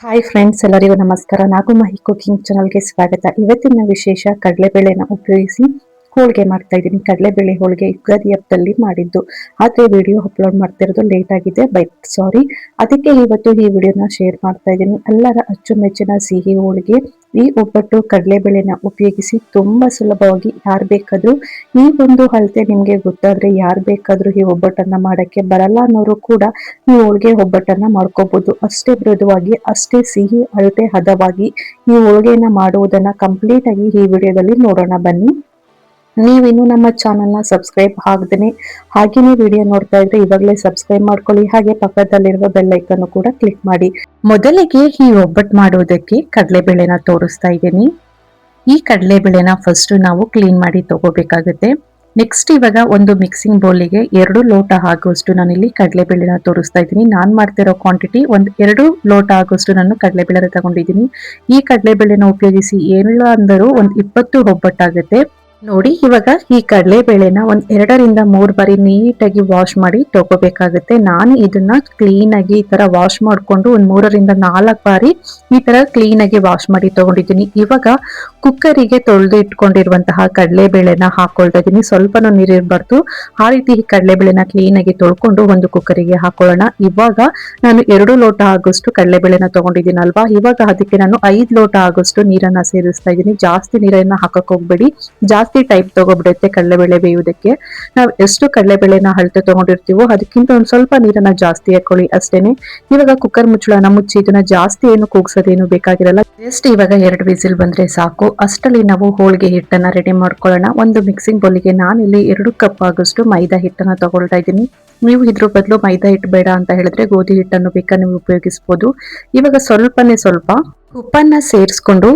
Hi friends, ಎಲ್ಲರಿಗೂ ನಮಸ್ಕಾರ. ನಾಗುಮಹಿ cooking ಚಾನಲ್ಗೆ ಸ್ವಾಗತ. ಇವತ್ತಿನ ವಿಶೇಷ ಕಡಲೆಬೇಳೆನ ಉಪಯೋಗಿಸಿ ಹೋಳಿಗೆ ಮಾಡ್ತಾ ಇದ್ದೀನಿ. ಕಡಲೆಬೇಳೆ ಹೋಳಿಗೆ ಯುಗಾದಿ ಹಬ್ಬದಲ್ಲಿ ಮಾಡಿದ್ದು, ಆದ್ರೆ ವಿಡಿಯೋ ಅಪ್ಲೋಡ್ ಮಾಡ್ತಿರೋದು ಲೇಟ್ ಆಗಿದೆ, ಬಟ್ ಸಾರಿ. ಅದಕ್ಕೆ ಇವತ್ತು ಈ ವಿಡಿಯೋನ ಶೇರ್ ಮಾಡ್ತಾ ಇದ್ದೀನಿ. ಎಲ್ಲರ ಅಚ್ಚುಮೆಚ್ಚಿನ ಸಿಹಿ ಹೋಳಿಗೆ ಈ ಒಬ್ಬಟ್ಟು ಕಡಲೆಬೇಳೆನ ಉಪಯೋಗಿಸಿ ತುಂಬಾ ಸುಲಭವಾಗಿ ಯಾರು ಬೇಕಾದ್ರೂ ಈ ಒಂದು ಅಳತೆ ನಿಮ್ಗೆ ಗೊತ್ತಾದ್ರೆ ಯಾರು ಬೇಕಾದ್ರೂ ಈ ಒಬ್ಬಟ್ಟನ್ನ ಮಾಡಕ್ಕೆ ಬರಲ್ಲ ಅನ್ನೋರು ಕೂಡ ಈ ಹೋಳಿಗೆ ಒಬ್ಬಟ್ಟನ್ನ ಮಾಡ್ಕೋಬಹುದು. ಅಷ್ಟೇ ಮೃದುವಾಗಿ, ಅಷ್ಟೇ ಸಿಹಿ, ಅಳತೆ ಹದವಾಗಿ ಈ ಹೋಳಿಗೆಯನ್ನ ಮಾಡುವುದನ್ನ ಕಂಪ್ಲೀಟ್ ಆಗಿ ಈ ವಿಡಿಯೋದಲ್ಲಿ ನೋಡೋಣ ಬನ್ನಿ. ನೀವಿನ್ನು ನಮ್ಮ ಚಾನಲ್ನ ಸಬ್ಸ್ಕ್ರೈಬ್ ಆಗದೇನೆ ಹಾಗೇನೆ ವಿಡಿಯೋ ನೋಡ್ತಾ ಇದ್ರೆ ಇವಾಗಲೇ ಸಬ್ಸ್ಕ್ರೈಬ್ ಮಾಡ್ಕೊಳ್ಳಿ. ಹಾಗೆ ಪಕ್ಕದಲ್ಲಿರುವ ಬೆಲ್ ಐಕನ್ ಕೂಡ ಕ್ಲಿಕ್ ಮಾಡಿ. ಮೊದಲಿಗೆ ಈ ಒಬ್ಬಟ್ಟು ಮಾಡುವುದಕ್ಕೆ ಕಡಲೆಬೇಳೆನ ತೋರಿಸ್ತಾ ಇದ್ದೀನಿ. ಈ ಕಡಲೆಬೇಳೆನ ಫಸ್ಟ್ ನಾವು ಕ್ಲೀನ್ ಮಾಡಿ ತಗೋಬೇಕಾಗುತ್ತೆ. ನೆಕ್ಸ್ಟ್ ಇವಾಗ ಒಂದು ಮಿಕ್ಸಿಂಗ್ ಬೌಲಿಗೆ 2 ಲೋಟ ಆಗುವಷ್ಟು ನಾನಿಲ್ಲಿ ಕಡಲೆಬೇಳೆನ ತೋರಿಸ್ತಾ ಇದ್ದೀನಿ. ನಾನ್ ಮಾಡ್ತಿರೋ ಕ್ವಾಂಟಿಟಿ 2 ಲೋಟ ಆಗುವಷ್ಟು ನಾನು ಕಡಲೆಬೇಳೆ ತಗೊಂಡಿದ್ದೀನಿ. ಈ ಕಡಲೆಬೇಳೆನ ಉಪಯೋಗಿಸಿ ಏನಿಲ್ಲ ಅಂದರೂ 20 ಒಬ್ಬಟ್ಟಾಗುತ್ತೆ. ನೋಡಿ, ಇವಾಗ ಈ ಕಡಲೆಬೇಳೆನ 2 ರಿಂದ 3 ಬಾರಿ ನೀಟಾಗಿ ವಾಶ್ ಮಾಡಿ ತಗೋಬೇಕಾಗುತ್ತೆ. ನಾನು ಇದನ್ನ ಕ್ಲೀನ್ ಆಗಿ ಈ ತರ ವಾಶ್ ಮಾಡ್ಕೊಂಡು 3 ರಿಂದ 4 ಬಾರಿ ಈ ತರ ಕ್ಲೀನ್ ಆಗಿ ವಾಶ್ ಮಾಡಿ ತಗೊಂಡಿದ್ದೀನಿ. ಇವಾಗ ಕುಕ್ಕರಿಗೆ ತೊಳೆದು ಇಟ್ಕೊಂಡಿರುವಂತಹ ಕಡಲೆಬೇಳೆನ ಹಾಕೊಳ್ತಾ ಇದ್ದೀನಿ. ಸ್ವಲ್ಪನೂ ನೀರಿರಬಾರ್ದು. ಆ ರೀತಿ ಈ ಕಡಲೆಬೇಳೆನ ಕ್ಲೀನ್ ಆಗಿ ತೊಳ್ಕೊಂಡು ಒಂದು ಕುಕ್ಕರಿಗೆ ಹಾಕೊಳ್ಳೋಣ. ಇವಾಗ ನಾನು 2 ಲೋಟ ಆಗೋಷ್ಟು ಕಡಲೆಬೇಳೆನ ತಗೊಂಡಿದ್ದೀನಲ್ವಾ, ಇವಾಗ ಅದಕ್ಕೆ ನಾನು 5 ಲೋಟ ಆಗೋಷ್ಟು ನೀರನ್ನ ಸೇರಿಸ್ತಾ ಇದ್ದೀನಿ. ಜಾಸ್ತಿ ನೀರನ್ನ ಹಾಕಕ್ ಹೋಗ್ಬೇಡಿ, ಜಾಸ್ತಿ ಟೈಪ್ ತಗೋಬಿಡುತ್ತೆ ಕಡಲೆಬೇಳೆ ಬೇಯುವುದಕ್ಕೆ. ನಾವು ಎಷ್ಟು ಕಡಲೆಬೇಳೆನ ಅಳತೆ ತಗೊಂಡಿರ್ತೀವೋ ಅದಕ್ಕಿಂತ ಒಂದ್ ಸ್ವಲ್ಪ ನೀರನ್ನ ಜಾಸ್ತಿ ಹಾಕೊಳ್ಳಿ ಅಷ್ಟೇನೆ. ಇವಾಗ ಕುಕ್ಕರ್ ಮುಚ್ಚಳನ ಮುಚ್ಚಿ ಇದನ್ನ ಜಾಸ್ತಿ ಏನು ಕೂಗ್ಸೋದೇನು ಬೇಕಾಗಿರಲ್ಲ. ಜಸ್ಟ್ ಇವಾಗ 2 ವಿಸಿಲ್ ಬಂದ್ರೆ ಸಾಕು. ಅಷ್ಟರಲ್ಲಿ ನಾವು ಹೋಳಿಗೆ ಹಿಟ್ಟನ್ನ ರೆಡಿ ಮಾಡ್ಕೊಳ್ಳೋಣ. ಒಂದು ಮಿಕ್ಸಿಂಗ್ ಬೌಲಿಗೆ ನಾನಿಲ್ಲಿ 2 ಕಪ್ ಆಗೋಷ್ಟು ಮೈದಾ ಹಿಟ್ಟನ್ನ ತಗೊಳ್ತಾ ಇದ್ದೀನಿ. ನೀವು ಇದ್ರ ಬದಲು ಮೈದಾ ಹಿಟ್ಟು ಬೇಡ ಅಂತ ಹೇಳಿದ್ರೆ ಗೋಧಿ ಹಿಟ್ಟನ್ನು ಬೇಕಾ ನೀವು ಉಪಯೋಗಿಸಬಹುದು. ಇವಾಗ ಸ್ವಲ್ಪನೇ ಸ್ವಲ್ಪ ಉಪ್ಪನ್ನ ಸೇರಿಸ್ಕೊಂಡು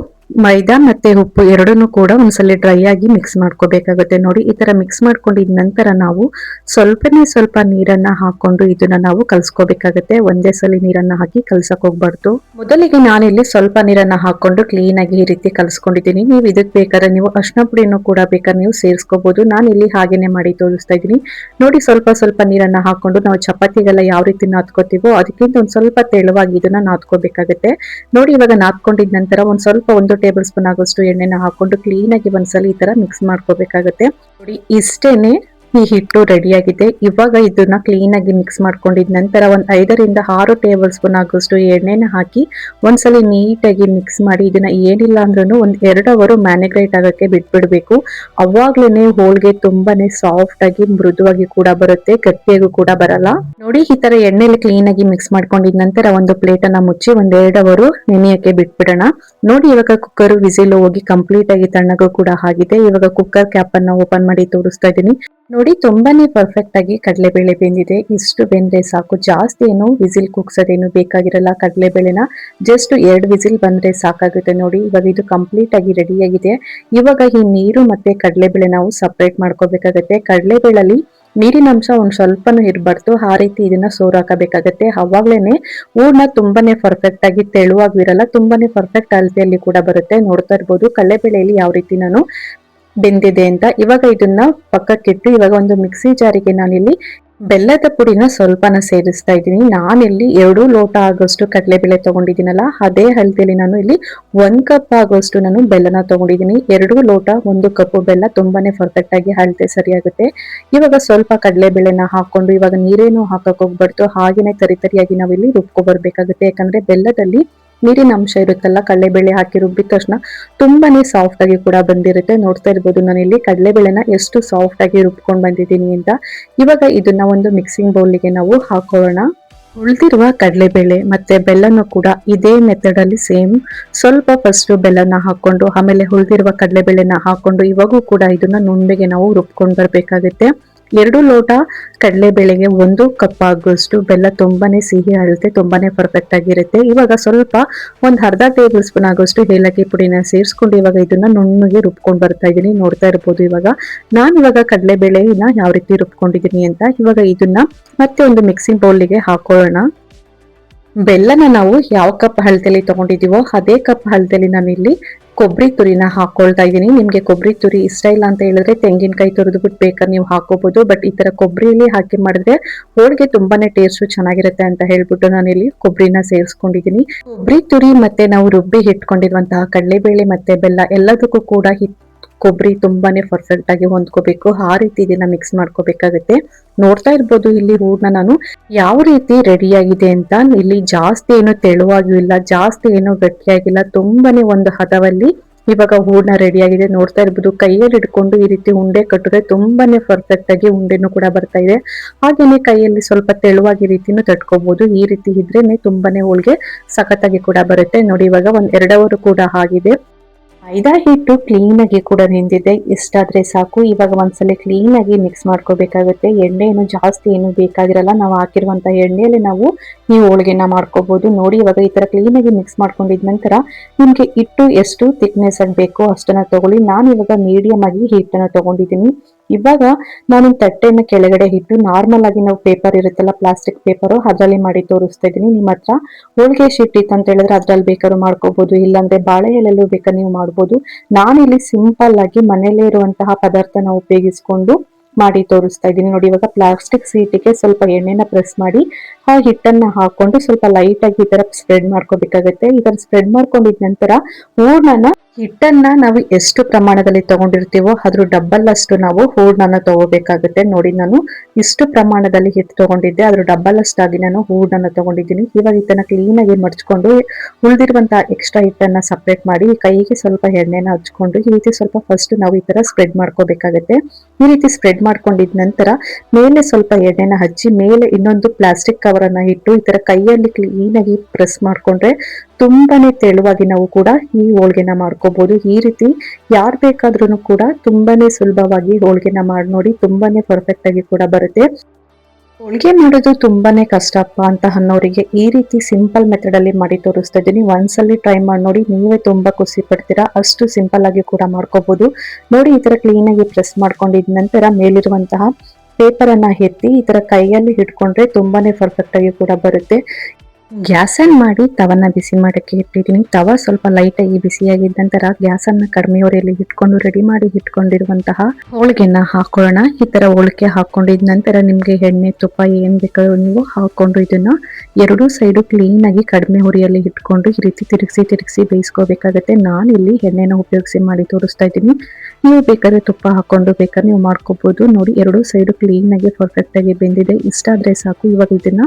ಮೈದಾ ಮತ್ತೆ ಉಪ್ಪು ಎರಡನ್ನೂ ಕೂಡ ಒಂದ್ಸಲ ಡ್ರೈ ಆಗಿ ಮಿಕ್ಸ್ ಮಾಡ್ಕೋಬೇಕಾಗುತ್ತೆ. ನೋಡಿ, ಈ ತರ ಮಿಕ್ಸ್ ಮಾಡ್ಕೊಂಡಿದ ನಂತರ ನಾವು ಸ್ವಲ್ಪನೇ ಸ್ವಲ್ಪ ನೀರನ್ನ ಹಾಕೊಂಡು ಇದನ್ನ ನಾವು ಕಲ್ಸ್ಕೋಬೇಕಾಗತ್ತೆ. ಒಂದೇ ಸಲ ನೀರನ್ನ ಹಾಕಿ ಕಲ್ಸಕ್ ಹೋಗ್ಬಾರ್ದು. ಮೊದಲಿಗೆ ನಾನಿಲ್ಲಿ ಸ್ವಲ್ಪ ನೀರನ್ನ ಹಾಕೊಂಡು ಕ್ಲೀನ್ ಆಗಿ ಈ ರೀತಿ ಕಲ್ಸ್ಕೊಂಡಿದ್ದೀನಿ. ನೀವು ಇದಕ್ಕೆ ಬೇಕಾದ್ರೆ ನೀವು ಅರಿಶಿನ ಪುಡಿಯನ್ನು ಕೂಡ ಬೇಕಾದ್ರೆ ನೀವು ಸೇರಿಸ್ಕೋಬಹುದು. ನಾನು ಇಲ್ಲಿ ಹಾಗೇನೆ ಮಾಡಿ ತೋರಿಸ್ತಾ ಇದ್ದೀನಿ. ನೋಡಿ, ಸ್ವಲ್ಪ ಸ್ವಲ್ಪ ನೀರನ್ನ ಹಾಕೊಂಡು ನಾವು ಚಪಾತಿಗೆಲ್ಲ ಯಾವ ರೀತಿ ನಾದ್ಕೋತೀವೋ ಅದಕ್ಕಿಂತ ಒಂದ್ ಸ್ವಲ್ಪ ತೆಳುವಾಗಿ ಇದನ್ನ ನಾದ್ಕೋಬೇಕಾಗತ್ತೆ. ನೋಡಿ, ಇವಾಗ ನಾದ್ಕೊಂಡಿದ ನಂತರ ಒಂದು ಟೇಬಲ್ ಸ್ಪೂನ್ ಆಗೋಷ್ಟು ಎಣ್ಣೆನ ಹಾಕೊಂಡು ಕ್ಲೀನ್ ಆಗಿ ಒಂದ್ಸಲ ಈ ತರ ಮಿಕ್ಸ್ ಮಾಡ್ಕೋಬೇಕಾಗತ್ತೆ. ನೋಡಿ, ಇಷ್ಟೇನೆ ಈ ಹಿಟ್ಟು ರೆಡಿ ಆಗಿದೆ. ಇವಾಗ ಇದನ್ನ ಕ್ಲೀನ್ ಆಗಿ ಮಿಕ್ಸ್ ಮಾಡ್ಕೊಂಡಿದ ನಂತರ 5 ರಿಂದ 6 ಟೇಬಲ್ ಸ್ಪೂನ್ ಆಗೋಷ್ಟು ಎಣ್ಣೆನ ಹಾಕಿ ಒಂದ್ಸಲ ನೀಟಾಗಿ ಮಿಕ್ಸ್ ಮಾಡಿ ಇದನ್ನ ಏನಿಲ್ಲ ಅಂದ್ರೂ 2 ಅವರ್ ಮ್ಯಾರಿನೇಟ್ ಆಗಕ್ಕೆ ಬಿಟ್ಬಿಡ್ಬೇಕು. ಅವಾಗ್ಲೇನೆ ಹೋಳಿಗೆ ತುಂಬಾನೇ ಸಾಫ್ಟ್ ಆಗಿ ಮೃದುವಾಗಿ ಕೂಡ ಬರುತ್ತೆ, ಗಟ್ಟಿಯಾಗೂ ಕೂಡ ಬರಲ್ಲ. ನೋಡಿ, ಈ ತರ ಎಣ್ಣೆಲಿ ಕ್ಲೀನ್ ಆಗಿ ಮಿಕ್ಸ್ ಮಾಡ್ಕೊಂಡಿದ ನಂತರ ಒಂದು ಪ್ಲೇಟ್ ಅನ್ನ ಮುಚ್ಚಿ 2 ಅವರ್ ನೆನೆಯಕ್ಕೆ ಬಿಟ್ಬಿಡೋಣ. ನೋಡಿ, ಇವಾಗ ಕುಕ್ಕರ್ ವಿಸಿಲ್ ಹೋಗಿ ಕಂಪ್ಲೀಟ್ ಆಗಿ ತಣ್ಣಗೂ ಕೂಡ ಆಗಿದೆ. ಇವಾಗ ಕುಕ್ಕರ್ ಕ್ಯಾಪ್ ಅನ್ನ ಓಪನ್ ಮಾಡಿ ತೋರಿಸ್ತಾ ಇದ್ದೀನಿ. ನೋಡಿ, ತುಂಬಾನೇ ಪರ್ಫೆಕ್ಟ್ ಆಗಿ ಕಡಲೆಬೇಳೆ ಬೆಂದಿದೆ. ಇಷ್ಟು ಬೆಂದ್ರೆ ಸಾಕು, ಜಾಸ್ತಿ ಏನು ವಿಸಿಲ್ ಕೂಗ್ಸೋದೇನು ಬೇಕಾಗಿರಲ್ಲ. ಕಡಲೆಬೇಳೆನ ಜಸ್ಟ್ 2 ವಿಸಿಲ್ ಬಂದ್ರೆ ಸಾಕಾಗುತ್ತೆ. ನೋಡಿ, ಇವಾಗ ಇದು ಕಂಪ್ಲೀಟ್ ಆಗಿ ರೆಡಿ ಆಗಿದೆ. ಇವಾಗ ಈ ನೀರು ಮತ್ತೆ ಕಡಲೆಬೇಳೆ ನಾವು ಸಪರೇಟ್ ಮಾಡ್ಕೋಬೇಕಾಗತ್ತೆ. ಕಡಲೆಬೇಳಲ್ಲಿ ನೀರಿನ ಅಂಶ ಒಂದ್ ಸ್ವಲ್ಪನೂ ಇರಬಾರ್ದು. ಆ ರೀತಿ ಇದನ್ನ ಸೋರ್ ಹಾಕಬೇಕಾಗತ್ತೆ. ಅವಾಗ್ಲೇನೆ ಹೂರ್ಣ ತುಂಬಾನೇ ಪರ್ಫೆಕ್ಟ್ ಆಗಿ ತೆಳುವಾಗಿರಲ್ಲ, ತುಂಬಾನೇ ಪರ್ಫೆಕ್ಟ್ ಅಳತೆಯಲ್ಲಿ ಕೂಡ ಬರುತ್ತೆ. ನೋಡ್ತಾ ಇರ್ಬೋದು ಕಡಲೆಬೇಳೆಯಲ್ಲಿ ಯಾವ ರೀತಿ ನಾನು ಬೆಂದಿದೆ ಅಂತ. ಇವಾಗ ಇದನ್ನ ಪಕ್ಕಕ್ಕಿಟ್ಟು ಇವಾಗ ಒಂದು ಮಿಕ್ಸಿ ಜಾರಿಗೆ ನಾನಿಲ್ಲಿ ಬೆಲ್ಲದ ಪುಡಿನ ಸ್ವಲ್ಪನ ಸೇರಿಸ್ತಾ ಇದ್ದೀನಿ. ನಾನಿಲ್ಲಿ 2 ಲೋಟ ಆಗೋಷ್ಟು ಕಡಲೆಬೇಳೆ ತಗೊಂಡಿದ್ದೀನಲ್ಲ, ಅದೇ ಅಳತೆಯಲ್ಲಿ ನಾನು ಇಲ್ಲಿ 1 ಕಪ್ ಆಗೋಷ್ಟು ನಾನು ಬೆಲ್ಲನ ತಗೊಂಡಿದ್ದೀನಿ. 2 ಲೋಟ 1 ಕಪ್ ಬೆಲ್ಲ ತುಂಬಾನೇ ಪರ್ಫೆಕ್ಟ್ ಆಗಿ ಅಳತೆ ಸರಿಯಾಗುತ್ತೆ. ಇವಾಗ ಸ್ವಲ್ಪ ಕಡಲೆಬೇಳೆನ ಹಾಕೊಂಡು ಇವಾಗ ನೀರೇನು ಹಾಕಕ್ ಹೋಗ್ಬಾರ್ದು, ಹಾಗೇನೆ ತರಿಯಾಗಿ ನಾವಿಲ್ಲಿ ರುಬ್ಕೊ ಬರ್ಬೇಕಾಗುತ್ತೆ. ಯಾಕಂದ್ರೆ ಬೆಲ್ಲದಲ್ಲಿ ನೀರಿನ ಅಂಶ ಇರುತ್ತಲ್ಲ, ಕಡಲೆಬೇಳೆ ಹಾಕಿ ರುಬ್ಬಿದ ತಕ್ಷಣ ತುಂಬಾನೇ ಸಾಫ್ಟ್ ಆಗಿ ಕೂಡ ಬಂದಿರುತ್ತೆ. ನೋಡ್ತಾ ಇರ್ಬೋದು ನಾನಿಲ್ಲಿ ಕಡಲೆಬೇಳೆನ ಎಷ್ಟು ಸಾಫ್ಟ್ ಆಗಿ ರುಬ್ಕೊಂಡು ಬಂದಿದ್ದೀನಿ ಅಂತ. ಇವಾಗ ಇದನ್ನ ಒಂದು ಮಿಕ್ಸಿಂಗ್ ಬೌಲಿಗೆ ನಾವು ಹಾಕೊಳ್ಳೋಣ. ಉಳಿದಿರುವ ಕಡಲೆಬೇಳೆ ಮತ್ತೆ ಬೆಲ್ಲನೂ ಕೂಡ ಇದೇ ಮೆಥಡ್ ಅಲ್ಲಿ ಸೇಮ್ ಸ್ವಲ್ಪ ಫಸ್ಟ್ ಬೆಲ್ಲನ ಹಾಕೊಂಡು ಆಮೇಲೆ ಉಳಿದಿರುವ ಕಡಲೆಬೇಳೆನ ಹಾಕೊಂಡು ಇವಾಗೂ ಕೂಡ ಇದನ್ನ ನುಣ್ಣಗೆ ನಾವು ರುಬ್ಕೊಂಡು ಬರ್ಬೇಕಾಗುತ್ತೆ. 2 ಲೋಟ ಕಡಲೆಬೇಳೆಗೆ 1 ಕಪ್ ಆಗುವಷ್ಟು ಬೆಲ್ಲ ತುಂಬಾನೇ ಸಿಹಿ ಅಳತೆ, ತುಂಬಾನೇ ಪರ್ಫೆಕ್ಟ್ ಆಗಿರುತ್ತೆ. ಇವಾಗ ಸ್ವಲ್ಪ ಒಂದು ಅರ್ಧ ಟೇಬಲ್ ಸ್ಪೂನ್ ಆಗುವಷ್ಟು ಏಲಕ್ಕಿ ಪುಡಿನ ಸೇರಿಸ್ಕೊಂಡು ಇವಾಗ ಇದನ್ನ ನುಣ್ಣಗೆ ರುಬ್ಕೊಂಡು ಬರ್ತಾ ಇದ್ದೀನಿ. ನೋಡ್ತಾ ಇರ್ಬೋದು ಇವಾಗ ನಾನಿವಾಗ ಕಡಲೆಬೇಳೆನ ಯಾವ ರೀತಿ ರುಬ್ಕೊಂಡಿದ್ದೀನಿ ಅಂತ. ಇವಾಗ ಇದನ್ನ ಮತ್ತೆ ಒಂದು ಮಿಕ್ಸಿಂಗ್ ಬೌಲಿಗೆ ಹಾಕೊಳ್ಳೋಣ. ಬೆಲ್ಲನ ನಾವು ಯಾವ ಕಪ್ ಅಳತೆಯಲ್ಲಿ ತಗೊಂಡಿದೀವೋ ಅದೇ ಕಪ್ ಅಳತೆಯಲ್ಲಿ ನಾನಿಲ್ಲಿ ಕೊಬ್ಬರಿ ತುರಿನ ಹಾಕೊಳ್ತಾ ಇದ್ದೀನಿ. ನಿಮ್ಗೆ ಕೊಬ್ಬರಿ ತುರಿ ಇಷ್ಟ ಇಲ್ಲ ಅಂತ ಹೇಳಿದ್ರೆ ತೆಂಗಿನಕಾಯಿ ತುರಿದು ಬಿಟ್ಟು ಬೇಕಾದ್ರೆ ನೀವು ಹಾಕೋಬಹುದು. ಬಟ್ ಈ ತರ ಕೊಬ್ಬರಿಲಿ ಹಾಕಿ ಮಾಡಿದ್ರೆ ಹೋಳಿಗೆ ತುಂಬಾನೇ ಟೇಸ್ಟ್ ಚೆನ್ನಾಗಿರುತ್ತೆ ಅಂತ ಹೇಳ್ಬಿಟ್ಟು ನಾನು ಇಲ್ಲಿ ಕೊಬ್ಬರಿನ ಸೇರಿಸ್ಕೊಂಡಿದ್ದೀನಿ. ಕೊಬ್ಬರಿ ತುರಿ ಮತ್ತೆ ನಾವು ರುಬ್ಬಿ ಇಟ್ಕೊಂಡಿರುವಂತಹ ಕಡಲೆಬೇಳೆ ಮತ್ತೆ ಬೆಲ್ಲ ಎಲ್ಲದಕ್ಕೂ ಕೂಡ ಕೊಬ್ಬರಿ ತುಂಬಾನೇ ಪರ್ಫೆಕ್ಟ್ ಆಗಿ ಹೊಂದ್ಕೋಬೇಕು. ಆ ರೀತಿ ಇದನ್ನ ಮಿಕ್ಸ್ ಮಾಡ್ಕೋಬೇಕಾಗುತ್ತೆ. ನೋಡ್ತಾ ಇರ್ಬೋದು ಇಲ್ಲಿ ಹೂರ್ಣ ನಾನು ಯಾವ ರೀತಿ ರೆಡಿ ಆಗಿದೆ ಅಂತ. ಇಲ್ಲಿ ಜಾಸ್ತಿ ಏನು ತೆಳುವಾಗಿಯೂ ಇಲ್ಲ, ಜಾಸ್ತಿ ಏನು ಗಟ್ಟಿಯಾಗಿಲ್ಲ, ತುಂಬಾನೇ ಒಂದು ಹದದಲ್ಲಿ ಇವಾಗ ಹೂರ್ಣ ರೆಡಿ ಆಗಿದೆ. ನೋಡ್ತಾ ಇರ್ಬೋದು ಕೈಯಲ್ಲಿ ಹಿಡ್ಕೊಂಡು ಈ ರೀತಿ ಉಂಡೆ ಕಟ್ಟಿದ್ರೆ ತುಂಬಾನೇ ಪರ್ಫೆಕ್ಟ್ ಆಗಿ ಉಂಡೆನೂ ಕೂಡ ಬರ್ತಾ ಇದೆ. ಹಾಗೇನೆ ಕೈಯಲ್ಲಿ ಸ್ವಲ್ಪ ತೆಳುವಾಗಿ ರೀತಿನೂ ತಟ್ಕೋಬಹುದು. ಈ ರೀತಿ ಇದ್ರೇನೆ ತುಂಬಾನೇ ಹೋಳಿಗೆ ಸಖತ್ತಾಗಿ ಕೂಡ ಬರುತ್ತೆ. ನೋಡಿ ಇವಾಗ ಒಂದ್ 2 ಅವರ್ ಕೂಡ ಆಗಿದೆ. ಮೈದಾ ಹಿಟ್ಟು ಕ್ಲೀನ್ ಆಗಿ ಕೂಡ ನಿಂದಿದೆ. ಇಷ್ಟಾದ್ರೆ ಸಾಕು. ಇವಾಗ ಒಂದ್ಸಲ ಕ್ಲೀನ್ ಆಗಿ ಮಿಕ್ಸ್ ಮಾಡ್ಕೋಬೇಕಾಗುತ್ತೆ. ಎಣ್ಣೆ ಏನು ಜಾಸ್ತಿ ಏನು ಬೇಕಾಗಿರಲ್ಲ. ನಾವು ಹಾಕಿರುವಂತ ಎಣ್ಣೆಯಲ್ಲಿ ನಾವು ಈ ಹೋಳಿಗೆನ ಮಾಡ್ಕೋಬಹುದು. ನೋಡಿ ಇವಾಗ ಈ ತರ ಕ್ಲೀನ್ ಆಗಿ ಮಿಕ್ಸ್ ಮಾಡ್ಕೊಂಡಿದ ನಂತರ ನಿಮ್ಗೆ ಹಿಟ್ಟು ಎಷ್ಟು ಥಿಕ್ನೆಸ್ ಆಗಬೇಕು ಅಷ್ಟನ್ನ ತಗೊಳ್ಳಿ. ನಾನು ಇವಾಗ ಮೀಡಿಯಂ ಆಗಿ ಹಿಟ್ಟನ್ನ ತಗೊಂಡಿದ್ದೀನಿ. ಇವಾಗ ನಾನು ತಟ್ಟೆನ ಕೆಳಗಡೆ ಇಟ್ಟು ನಾರ್ಮಲ್ ಆಗಿ ನಾವು ಪೇಪರ್ ಇರುತ್ತಲ್ಲ, ಪ್ಲಾಸ್ಟಿಕ್ ಪೇಪರ್, ಅದರಲ್ಲಿ ಮಾಡಿ ತೋರಿಸ್ತಾ ಇದ್ದೀನಿ. ನಿಮ್ಮ ಹತ್ರ ಹೋಳಿಗೆ ಶೀಟ್ ಇತ್ತು ಅಂತ ಹೇಳಿದ್ರೆ ಅದ್ರಲ್ಲಿ ಬೇಕಾದ್ರೂ ಮಾಡ್ಕೋಬಹುದು, ಇಲ್ಲಾಂದ್ರೆ ಬಾಳೆ ಎಲೆಲ್ಲೂ ಬೇಕಾದ್ರೆ ನೀವು ಮಾಡ್ಬೋದು. ನಾನಿಲ್ಲಿ ಸಿಂಪಲ್ ಆಗಿ ಮನೇಲಿ ಇರುವಂತಹ ಪದಾರ್ಥನ ಉಪಯೋಗಿಸ್ಕೊಂಡು ಮಾಡಿ ತೋರಿಸ್ತಾ ಇದ್ದೀನಿ. ನೋಡಿ ಇವಾಗ ಪ್ಲಾಸ್ಟಿಕ್ ಸೀಟಿಗೆ ಸ್ವಲ್ಪ ಎಣ್ಣೆನ ಪ್ರೆಸ್ ಮಾಡಿ ಆ ಹಿಟ್ಟನ್ನ ಹಾಕೊಂಡು ಸ್ವಲ್ಪ ಲೈಟ್ ಆಗಿ ಈ ತರ ಸ್ಪ್ರೆಡ್ ಮಾಡ್ಕೋಬೇಕಾಗತ್ತೆ. ಈ ತರ ಸ್ಪ್ರೆಡ್ ಮಾಡ್ಕೊಂಡಿದ ನಂತರ ಹೂರ್ಣನ ಹಿಟ್ಟನ್ನ ನಾವು ಎಷ್ಟು ಪ್ರಮಾಣದಲ್ಲಿ ತಗೊಂಡಿರ್ತೀವೋ ಅದ್ರ ಡಬ್ಬಲ್ ಅಷ್ಟು ನಾವು ಹೂರ್ಣನ ತಗೋಬೇಕಾಗುತ್ತೆ. ನೋಡಿ ನಾನು ಇಷ್ಟು ಪ್ರಮಾಣದಲ್ಲಿ ಹಿಟ್ಟು ತಗೊಂಡಿದ್ದೆ, ಅದ್ರ ಡಬ್ಬಲ್ ಅಷ್ಟಾಗಿ ನಾನು ಹೂರ್ಣನ ತಗೊಂಡಿದ್ದೀನಿ. ಇವಾಗ ಇದನ್ನ ಕ್ಲೀನ್ ಆಗಿ ಮಡ್ಚ್ಕೊಂಡು ಉಳಿದಿರುವಂತಹ ಎಕ್ಸ್ಟ್ರಾ ಹಿಟ್ಟನ್ನ ಸಪ್ರೇಟ್ ಮಾಡಿ ಕೈಗೆ ಸ್ವಲ್ಪ ಎಣ್ಣೆನ ಹಚ್ಕೊಂಡು ಈ ರೀತಿ ಸ್ವಲ್ಪ ಫಸ್ಟ್ ನಾವು ಈ ತರ ಸ್ಪ್ರೆಡ್ ಮಾಡ್ಕೋಬೇಕಾಗತ್ತೆ. ಈ ರೀತಿ ಸ್ಪ್ರೆಡ್ ಮಾಡ್ಕೊಂಡಿದ ನಂತರ ಮೇಲೆ ಸ್ವಲ್ಪ ಎಣ್ಣೆನ ಹಚ್ಚಿ ಮೇಲೆ ಇನ್ನೊಂದು ಪ್ಲಾಸ್ಟಿಕ್ ಕವರ್ ಅನ್ನ ಇಟ್ಟು ಈ ತರ ಕೈಯಲ್ಲಿ ಕ್ಲೀನ್ ಆಗಿ ಪ್ರೆಸ್ ಮಾಡ್ಕೊಂಡ್ರೆ ತುಂಬಾನೇ ತೆಳುವಾಗಿ ನಾವು ಕೂಡ ಈ ಹೋಳಿಗೆನ ಮಾಡ್ಕೋಬಹುದು. ಈ ರೀತಿ ಯಾರು ಬೇಕಾದ್ರೂ ಕೂಡ ತುಂಬಾನೇ ಸುಲಭವಾಗಿ ಹೋಳಿಗೆನ ಮಾಡಿ ನೋಡಿ, ತುಂಬಾನೇ ಪರ್ಫೆಕ್ಟ್ ಆಗಿ ಕೂಡ ಬರುತ್ತೆ. ಹೋಳಿಗೆ ಮಾಡೋದು ತುಂಬಾನೇ ಕಷ್ಟಪ್ಪ ಅಂತ ಅನ್ನೋರಿಗೆ ಈ ರೀತಿ ಸಿಂಪಲ್ ಮೆಥಡ್ ಅಲ್ಲಿ ಮಾಡಿ ತೋರಿಸ್ತಾ ಇದ್ದೀನಿ. ಒಂದ್ಸಲಿ ಟ್ರೈ ಮಾಡಿ ನೋಡಿ, ನೀವೇ ತುಂಬಾ ಖುಷಿ ಪಡ್ತೀರಾ. ಅಷ್ಟು ಸಿಂಪಲ್ ಆಗಿ ಕೂಡ ಮಾಡ್ಕೋಬಹುದು. ನೋಡಿ ಈ ತರ ಕ್ಲೀನ್ ಆಗಿ ಪ್ರೆಸ್ ಮಾಡ್ಕೊಂಡಿದ ನಂತರ ಮೇಲಿರುವಂತಹ ಪೇಪರ್ ಅನ್ನ ಎತ್ತಿ ಈ ತರ ಕೈಯಲ್ಲಿ ಹಿಡ್ಕೊಂಡ್ರೆ ತುಂಬಾನೇ ಪರ್ಫೆಕ್ಟ್ ಆಗಿ ಕೂಡ ಬರುತ್ತೆ. ಗ್ಯಾಸ್ ಆನ್ ಮಾಡಿ ತವನ್ನ ಬಿಸಿ ಮಾಡಕ್ಕೆ ಇಟ್ಟಿದ್ದೀನಿ. ತವ ಸ್ವಲ್ಪ ಲೈಟ್ ಆಗಿ ಬಿಸಿಯಾಗಿದ್ದ ನಂತರ ಗ್ಯಾಸ್ ಅನ್ನ ಕಡಿಮೆ ಉರಿಯಲ್ಲಿ ಇಟ್ಕೊಂಡು ರೆಡಿ ಮಾಡಿ ಇಟ್ಕೊಂಡಿರುವಂತಹ ಹೋಳಿಗೆನ ಹಾಕೊಳ್ಳೋಣ. ಈ ತರ ಹೋಳಿಗೆ ಹಾಕೊಂಡಿದ ನಂತರ ನಿಮ್ಗೆ ಎಣ್ಣೆ ತುಪ್ಪ ಏನ್ ಬೇಕಾದ್ರೂ ನೀವು ಹಾಕೊಂಡು ಇದನ್ನ ಎರಡೂ ಸೈಡು ಕ್ಲೀನ್ ಆಗಿ ಕಡಿಮೆ ಉರಿಯಲ್ಲಿ ಇಟ್ಕೊಂಡು ಈ ರೀತಿ ತಿರುಗಿಸಿ ಬೇಯಿಸ್ಕೋಬೇಕಾಗತ್ತೆ. ನಾನು ಇಲ್ಲಿ ಎಣ್ಣೆನ ಉಪಯೋಗಿಸಿ ಮಾಡಿ ತೋರಿಸ್ತಾ ಇದ್ದೀನಿ. ನೀವು ಬೇಕಾದ್ರೆ ತುಪ್ಪ ಹಾಕೊಂಡು ಬೇಕಾದ್ರೆ ನೀವು ಮಾಡ್ಕೋಬಹುದು. ನೋಡಿ ಎರಡೂ ಸೈಡು ಕ್ಲೀನ್ ಆಗಿ ಪರ್ಫೆಕ್ಟ್ ಆಗಿ ಬೆಂದಿದೆ. ಇಷ್ಟ ಆದ್ರೆ ಸಾಕು. ಇವಾಗ ಇದನ್ನ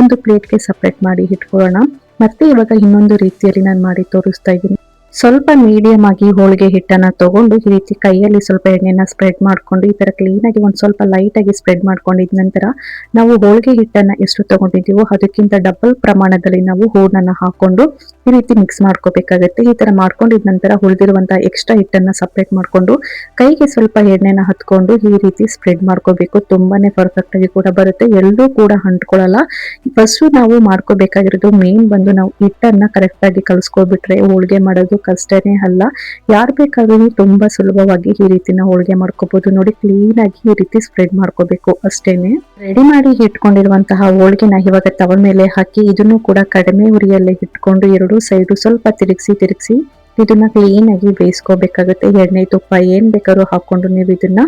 ಒಂದು ಪ್ಲೇಟ್ಗೆ ಸಪ್ರೇಟ್ ಮಾಡಿ ಇಟ್ಕೊಳ್ಳೋಣ. ಮತ್ತೆ ಇವಾಗ ಇನ್ನೊಂದು ರೀತಿಯಲ್ಲಿ ನಾನು ಮಾಡಿ ತೋರಿಸ್ತಾ ಇದ್ದೀನಿ. ಸ್ವಲ್ಪ ಮೀಡಿಯಂ ಆಗಿ ಹೋಳಿಗೆ ಹಿಟ್ಟನ್ನ ತಗೊಂಡು ಈ ರೀತಿ ಕೈಯಲ್ಲಿ ಸ್ವಲ್ಪ ಎಣ್ಣೆನ ಸ್ಪ್ರೆಡ್ ಮಾಡ್ಕೊಂಡು ಈ ತರ ಕ್ಲೀನ್ ಆಗಿ ಒಂದ್ ಸ್ವಲ್ಪ ಲೈಟ್ ಆಗಿ ಸ್ಪ್ರೆಡ್ ಮಾಡ್ಕೊಂಡಿದ ನಂತರ ನಾವು ಹೋಳಿಗೆ ಹಿಟ್ಟನ್ನ ಎಷ್ಟು ತಗೊಂಡಿದ್ದೀವೋ ಅದಕ್ಕಿಂತ ಡಬಲ್ ಪ್ರಮಾಣದಲ್ಲಿ ನಾವು ಹೂರ್ಣನ ಹಾಕೊಂಡು ಈ ರೀತಿ ಮಿಕ್ಸ್ ಮಾಡ್ಕೋಬೇಕಾಗತ್ತೆ. ಈ ತರ ಮಾಡ್ಕೊಂಡಿದ ನಂತರ ಉಳಿದಿರುವಂತಹ ಎಕ್ಸ್ಟ್ರಾ ಹಿಟ್ಟನ್ನ ಸಪ್ರೇಟ್ ಮಾಡ್ಕೊಂಡು ಕೈಗೆ ಸ್ವಲ್ಪ ಎಣ್ಣೆನ ಹತ್ಕೊಂಡು ಈ ರೀತಿ ಸ್ಪ್ರೆಡ್ ಮಾಡ್ಕೋಬೇಕು. ತುಂಬಾನೇ ಪರ್ಫೆಕ್ಟ್ ಆಗಿ ಕೂಡ ಬರುತ್ತೆ, ಎಲ್ಲೂ ಕೂಡ ಅಂಟ್ಕೊಳ್ಳಲ್ಲ. ಫಸ್ಟ್ ನಾವು ಮಾಡ್ಕೋಬೇಕಾಗಿರೋದು ಮೇನ್ ಬಂದು ನಾವು ಹಿಟ್ಟನ್ನ ಕರೆಕ್ಟ್ ಆಗಿ ಕಲ್ಸ್ಕೊಬಿಟ್ರೆ ಹೋಳಿಗೆ ಮಾಡೋದು ಕಷ್ಟನೇ ಅಲ್ಲ. ಯಾರು ಬೇಕಾದ್ರೂ ತುಂಬಾ ಸುಲಭವಾಗಿ ಈ ರೀತಿನ ಹೋಳಿಗೆ ಮಾಡ್ಕೋಬಹುದು. ನೋಡಿ ಕ್ಲೀನ್ ಆಗಿ ಈ ರೀತಿ ಸ್ಪ್ರೆಡ್ ಮಾಡ್ಕೋಬೇಕು ಅಷ್ಟೇನೆ. ರೆಡಿ ಮಾಡಿ ಇಟ್ಕೊಂಡಿರುವಂತಹ ಹೋಳಿಗೆನ ಇವಾಗ ತವ ಮೇಲೆ ಹಾಕಿ ಇದನ್ನು ಕೂಡ ಕಡಿಮೆ ಉರಿಯಲ್ಲಿ ಇಟ್ಕೊಂಡು ಎರಡೂ ಸೈಡು ಸ್ವಲ್ಪ ತಿರುಗಿಸಿ ಇದನ್ನ ಕ್ಲೀನ್ ಆಗಿ ಬೇಯಿಸ್ಕೋಬೇಕಾಗುತ್ತೆ. ಎಣ್ಣೆ ತುಪ್ಪ ಏನ್ ಬೇಕಾದ್ರೂ ಹಾಕೊಂಡು ನೀವು ಇದನ್ನ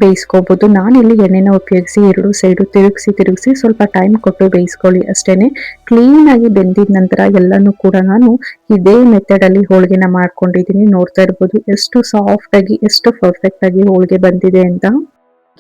ಬೇಯಿಸ್ಕೋಬಹುದು. ನಾನಿಲ್ಲಿ ಎಣ್ಣೆನ ಉಪಯೋಗಿಸಿ ಎರಡೂ ಸೈಡು ತಿರುಗಿಸಿ ಸ್ವಲ್ಪ ಟೈಮ್ ಕೊಟ್ಟು ಬೇಯಿಸ್ಕೊಳ್ಳಿ ಅಷ್ಟೇನೆ. ಕ್ಲೀನ್ ಆಗಿ ಬೆಂದಿದ ನಂತರ ಎಲ್ಲಾನು ಕೂಡ ನಾನು ಇದೇ ಮೆಥಡ್ ಅಲ್ಲಿ ಹೋಳಿಗೆನ ಮಾಡ್ಕೊಂಡಿದ್ದೀನಿ. ನೋಡ್ತಾ ಇರ್ಬೋದು ಎಷ್ಟು ಸಾಫ್ಟ್ ಆಗಿ ಎಷ್ಟು ಪರ್ಫೆಕ್ಟ್ ಆಗಿ ಹೋಳಿಗೆ ಬಂದಿದೆ ಅಂತ.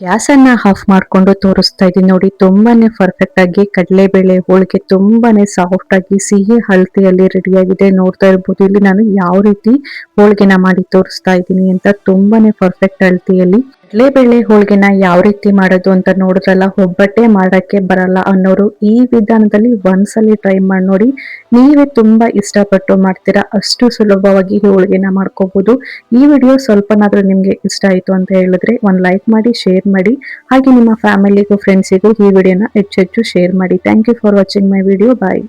ಗ್ಯಾಸ್ ಅನ್ನ ಆಫ್ ಮಾಡ್ಕೊಂಡು ತೋರಿಸ್ತಾ ಇದ್ದೀನಿ. ನೋಡಿ ತುಂಬಾನೇ ಪರ್ಫೆಕ್ಟ್ ಆಗಿ ಕಡಲೆಬೇಳೆ ಹೋಳಿಗೆ ತುಂಬಾನೇ ಸಾಫ್ಟ್ ಆಗಿ ಸಿಹಿ ಹಳದಿಯಲ್ಲಿ ರೆಡಿ ಆಗಿದೆ. ನೋಡ್ತಾ ಇರ್ಬೋದು ಇಲ್ಲಿ ನಾನು ಯಾವ ರೀತಿ ಹೋಳಿಗೆನ ಮಾಡಿ ತೋರಿಸ್ತಾ ಇದ್ದೀನಿ ಅಂತ. ತುಂಬಾನೇ ಪರ್ಫೆಕ್ಟ್ ಅಳತೆಯಲ್ಲಿ ಕಡಲೆಬೇಳೆ ಹೋಳಿಗೆನ ಯಾವ ರೀತಿ ಮಾಡೋದು ಅಂತ ನೋಡಿದ್ರಲ್ಲ. ಒಬ್ಬಟ್ಟೆ ಮಾಡಕ್ಕೆ ಬರಲ್ಲ ಅನ್ನೋರು ಈ ವಿಧಾನದಲ್ಲಿ ಒಂದ್ಸಲಿ ಟ್ರೈ ಮಾಡಿ ನೋಡಿ, ನೀವೇ ತುಂಬಾ ಇಷ್ಟಪಟ್ಟು ಮಾಡ್ತೀರಾ. ಅಷ್ಟು ಸುಲಭವಾಗಿ ಹೋಳಿಗೆನ ಮಾಡ್ಕೋಬಹುದು. ಈ ವಿಡಿಯೋ ಸ್ವಲ್ಪನಾದ್ರೂ ನಿಮ್ಗೆ ಇಷ್ಟ ಆಯ್ತು ಅಂತ ಹೇಳಿದ್ರೆ ಒಂದ್ ಲೈಕ್ ಮಾಡಿ, ಶೇರ್ ಮಾಡಿ, ಹಾಗೆ ನಿಮ್ಮ ಫ್ಯಾಮಿಲಿಗೂ ಫ್ರೆಂಡ್ಸಿಗೂ ಈ ವಿಡಿಯೋನ ಹೆಚ್ಚು ಶೇರ್ ಮಾಡಿ. Thank you for watching my video. Bye.